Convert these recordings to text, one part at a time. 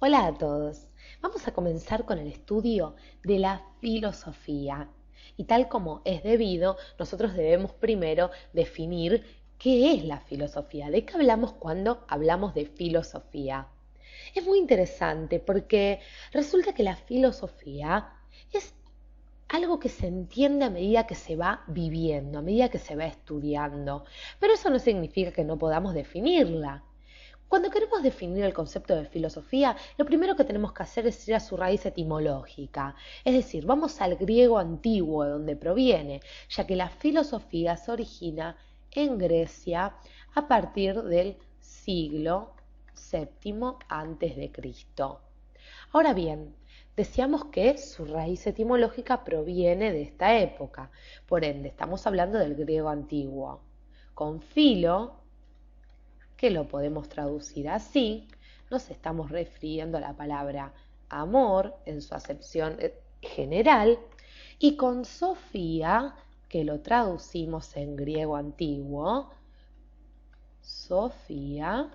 Hola a todos. Vamos a comenzar con el estudio de la filosofía. Y tal como es debido, nosotros debemos primero definir qué es la filosofía, de qué hablamos cuando hablamos de filosofía. Es muy interesante porque resulta que la filosofía es algo que se entiende a medida que se va viviendo, a medida que se va estudiando. Pero eso no significa que no podamos definirla. Cuando queremos definir el concepto de filosofía, lo primero que tenemos que hacer es ir a su raíz etimológica, es decir, vamos al griego antiguo de donde proviene, ya que la filosofía se origina en Grecia a partir del siglo VII antes de Cristo. Ahora bien, decíamos que su raíz etimológica proviene de esta época, por ende estamos hablando del griego antiguo. Con filo, que lo podemos traducir así, nos estamos refiriendo a la palabra amor en su acepción general, y con Sofía, que lo traducimos en griego antiguo, Sofía,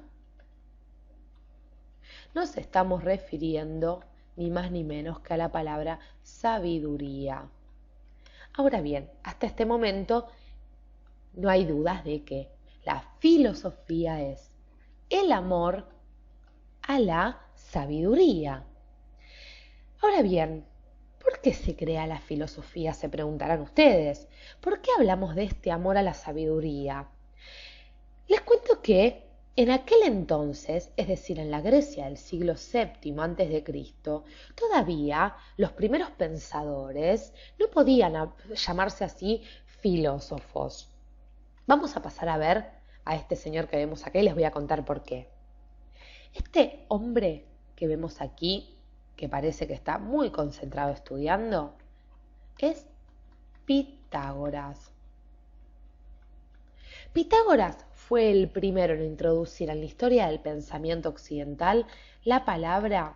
nos estamos refiriendo ni más ni menos que a la palabra sabiduría. Ahora bien, hasta este momento no hay dudas de que la filosofía es el amor a la sabiduría. Ahora bien, ¿por qué se crea la filosofía? Se preguntarán ustedes. ¿Por qué hablamos de este amor a la sabiduría? Les cuento que en aquel entonces, es decir, en la Grecia del siglo VII antes de Cristo, todavía los primeros pensadores no podían llamarse así filósofos. Vamos a pasar a ver a este señor que vemos acá y les voy a contar por qué. Este hombre que vemos aquí, que parece que está muy concentrado estudiando, es Pitágoras. Pitágoras fue el primero en introducir en la historia del pensamiento occidental la palabra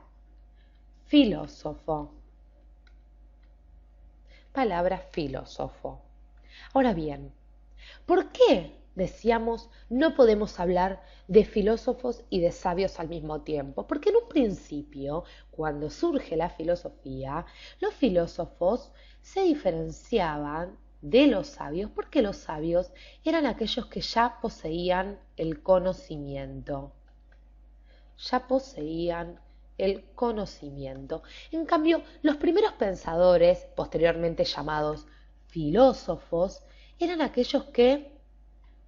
filósofo. Palabra filósofo. Ahora bien, ¿por qué decíamos no podemos hablar de filósofos y de sabios al mismo tiempo? Porque en un principio, cuando surge la filosofía, los filósofos se diferenciaban de los sabios porque los sabios eran aquellos que ya poseían el conocimiento. Ya poseían el conocimiento. En cambio, los primeros pensadores, posteriormente llamados filósofos, eran aquellos que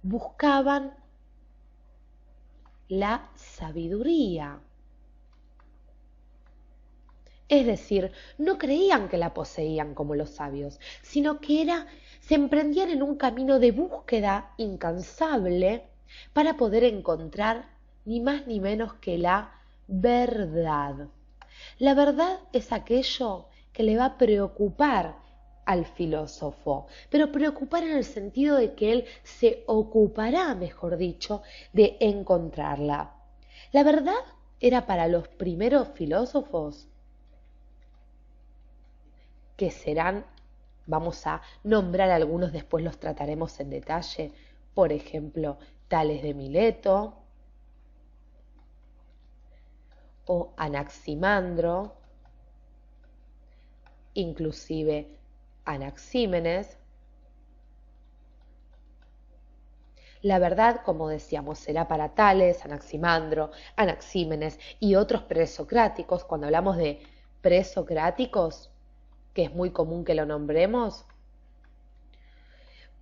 buscaban la sabiduría. Es decir, no creían que la poseían como los sabios, sino que se emprendían en un camino de búsqueda incansable para poder encontrar ni más ni menos que la verdad. La verdad es aquello que le va a preocupar al filósofo, pero preocupar en el sentido de que él se ocupará, mejor dicho, de encontrarla. La verdad era para los primeros filósofos, que serán, vamos a nombrar algunos, después los trataremos en detalle, por ejemplo, Tales de Mileto o Anaximandro, inclusive Anaxímenes. La verdad, como decíamos, será para Tales, Anaximandro, Anaxímenes y otros presocráticos. Cuando hablamos de presocráticos, que es muy común que lo nombremos,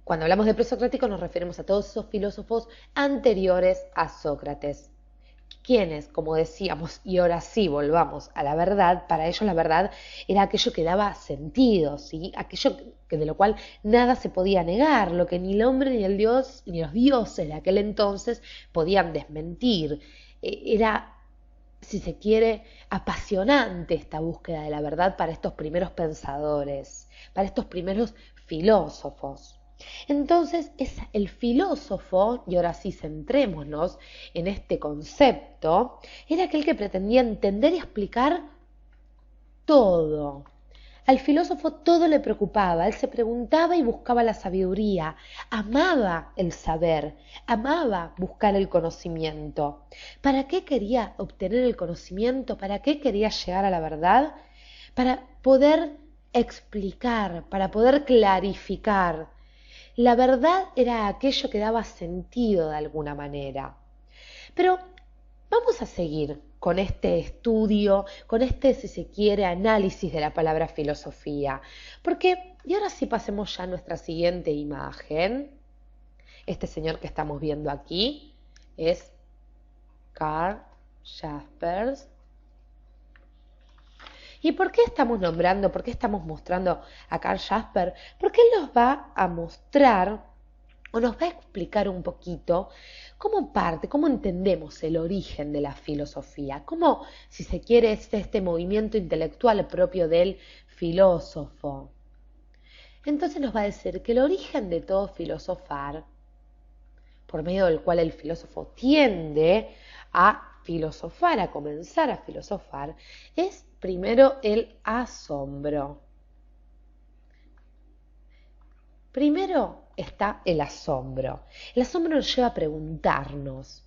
cuando hablamos de presocráticos nos referimos a todos esos filósofos anteriores a Sócrates, quienes, como decíamos, y ahora sí volvamos a la verdad, para ellos la verdad era aquello que daba sentido, ¿sí? Aquello de lo cual nada se podía negar, lo que ni el hombre ni el Dios, ni los dioses de aquel entonces podían desmentir. Era, si se quiere, apasionante esta búsqueda de la verdad para estos primeros pensadores, para estos primeros filósofos. Entonces es el filósofo, y ahora sí centrémonos en este concepto, era aquel que pretendía entender y explicar todo, Al filósofo todo le preocupaba, él se preguntaba y buscaba la sabiduría, amaba el saber, amaba buscar el conocimiento. ¿Para qué quería obtener el conocimiento? ¿Para qué quería llegar a la verdad? Para poder explicar, para poder clarificar. La verdad era aquello que daba sentido de alguna manera. Pero vamos a seguir con este estudio, con este, si se quiere, análisis de la palabra filosofía. Porque, y ahora sí pasemos ya a nuestra siguiente imagen. Este señor que estamos viendo aquí es Karl Jaspers. ¿Y por qué estamos nombrando, por qué estamos mostrando a Karl Jasper? Porque él nos va a mostrar o nos va a explicar un poquito cómo entendemos el origen de la filosofía, cómo, si se quiere, es este movimiento intelectual propio del filósofo. Entonces nos va a decir que el origen de todo filosofar, por medio del cual el filósofo tiende a filosofar, a comenzar a filosofar, es primero el asombro. Primero está el asombro. El asombro nos lleva a preguntarnos,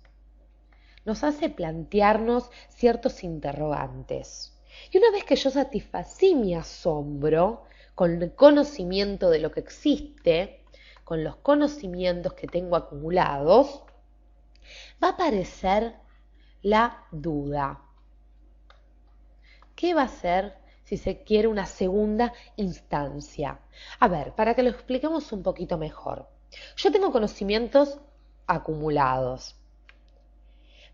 nos hace plantearnos ciertos interrogantes. Y una vez que yo satisfací mi asombro con el conocimiento de lo que existe, con los conocimientos que tengo acumulados, va a aparecer la duda. ¿Qué va a ser, si se quiere, una segunda instancia? A ver, para que lo expliquemos un poquito mejor. Yo tengo conocimientos acumulados,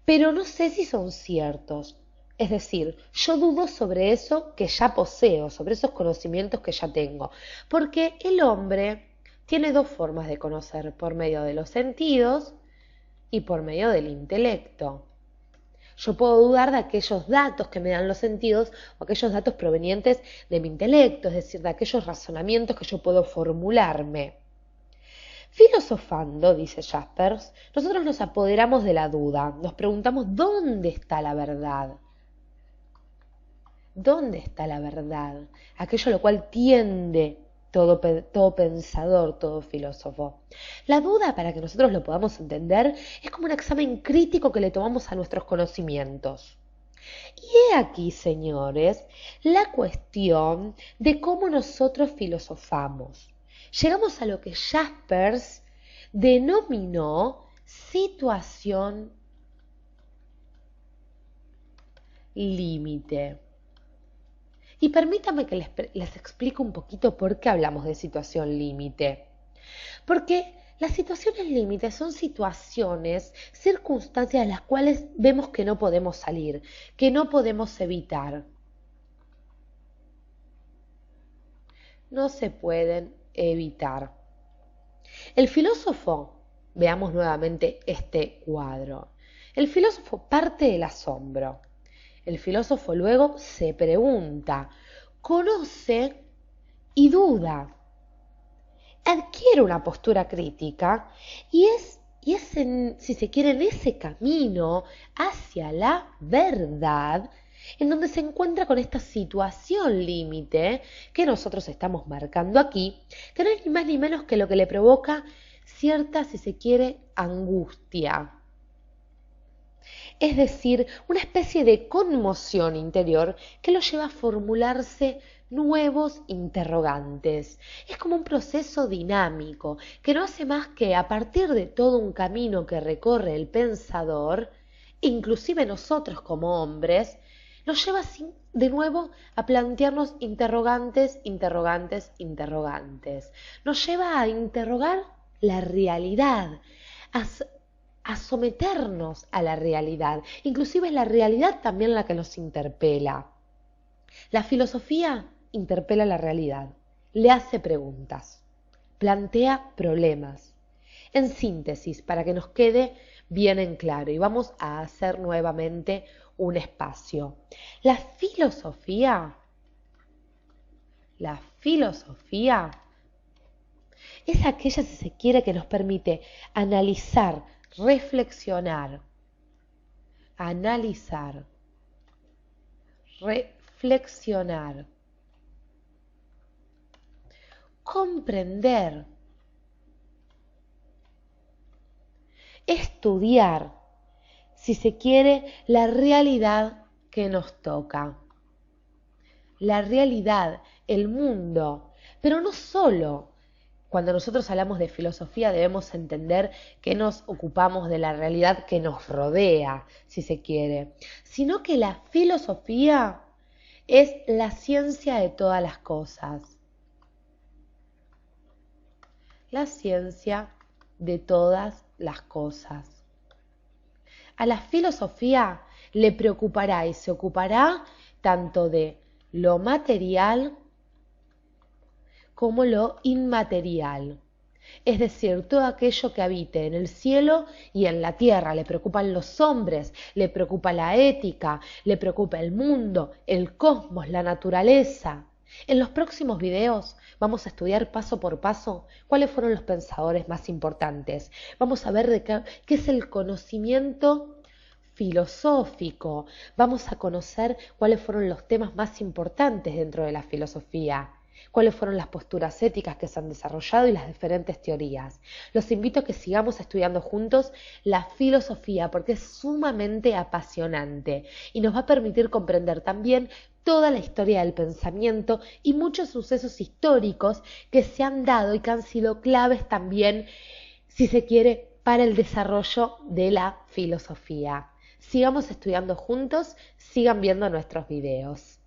pero no sé si son ciertos. Es decir, yo dudo sobre eso que ya poseo, sobre esos conocimientos que ya tengo, porque el hombre tiene dos formas de conocer, por medio de los sentidos y por medio del intelecto. Yo puedo dudar de aquellos datos que me dan los sentidos o aquellos datos provenientes de mi intelecto, es decir, de aquellos razonamientos que yo puedo formularme. Filosofando, dice Jaspers, nosotros nos apoderamos de la duda, nos preguntamos ¿dónde está la verdad? ¿Dónde está la verdad? Aquello a lo cual tiende todo pensador, todo filósofo. La duda, para que nosotros lo podamos entender, es como un examen crítico que le tomamos a nuestros conocimientos. Y he aquí, señores, la cuestión de cómo nosotros filosofamos. Llegamos a lo que Jaspers denominó situación límite. Y permítame que les explique un poquito por qué hablamos de situación límite. Porque las situaciones límite son situaciones, circunstancias de las cuales vemos que no podemos salir, que no podemos evitar. No se pueden evitar. El filósofo, veamos nuevamente este cuadro. El filósofo parte del asombro. El filósofo luego se pregunta, conoce y duda. Adquiere una postura crítica y es si se quiere, en ese camino hacia la verdad, en donde se encuentra con esta situación límite que nosotros estamos marcando aquí, que no es ni más ni menos que lo que le provoca cierta, si se quiere, angustia. Es decir, una especie de conmoción interior que lo lleva a formularse nuevos interrogantes. Es como un proceso dinámico que no hace más que, a partir de todo un camino que recorre el pensador, inclusive nosotros como hombres, nos lleva de nuevo a plantearnos interrogantes, interrogantes, interrogantes. Nos lleva a interrogar la realidad, a someternos a la realidad. Inclusive es la realidad también la que nos interpela. La filosofía interpela la realidad, le hace preguntas, plantea problemas. En síntesis, para que nos quede bien en claro, y vamos a hacer nuevamente un espacio. La filosofía es aquella, si se quiere, que nos permite analizar, reflexionar, comprender, estudiar, si se quiere, la realidad que nos toca. La realidad, el mundo, pero no solo. Cuando nosotros hablamos de filosofía debemos entender que nos ocupamos de la realidad que nos rodea, si se quiere, sino que la filosofía es la ciencia de todas las cosas. La ciencia de todas las cosas. A la filosofía le preocupará y se ocupará tanto de lo material como lo inmaterial, es decir, todo aquello que habite en el cielo y en la tierra. Le preocupan los hombres, le preocupa la ética, le preocupa el mundo, el cosmos, la naturaleza. En los próximos videos vamos a estudiar paso por paso cuáles fueron los pensadores más importantes. Vamos a ver qué es el conocimiento filosófico. Vamos a conocer cuáles fueron los temas más importantes dentro de la filosofía, cuáles fueron las posturas éticas que se han desarrollado y las diferentes teorías. Los invito a que sigamos estudiando juntos la filosofía porque es sumamente apasionante y nos va a permitir comprender también toda la historia del pensamiento y muchos sucesos históricos que se han dado y que han sido claves también, si se quiere, para el desarrollo de la filosofía. Sigamos estudiando juntos, sigan viendo nuestros videos.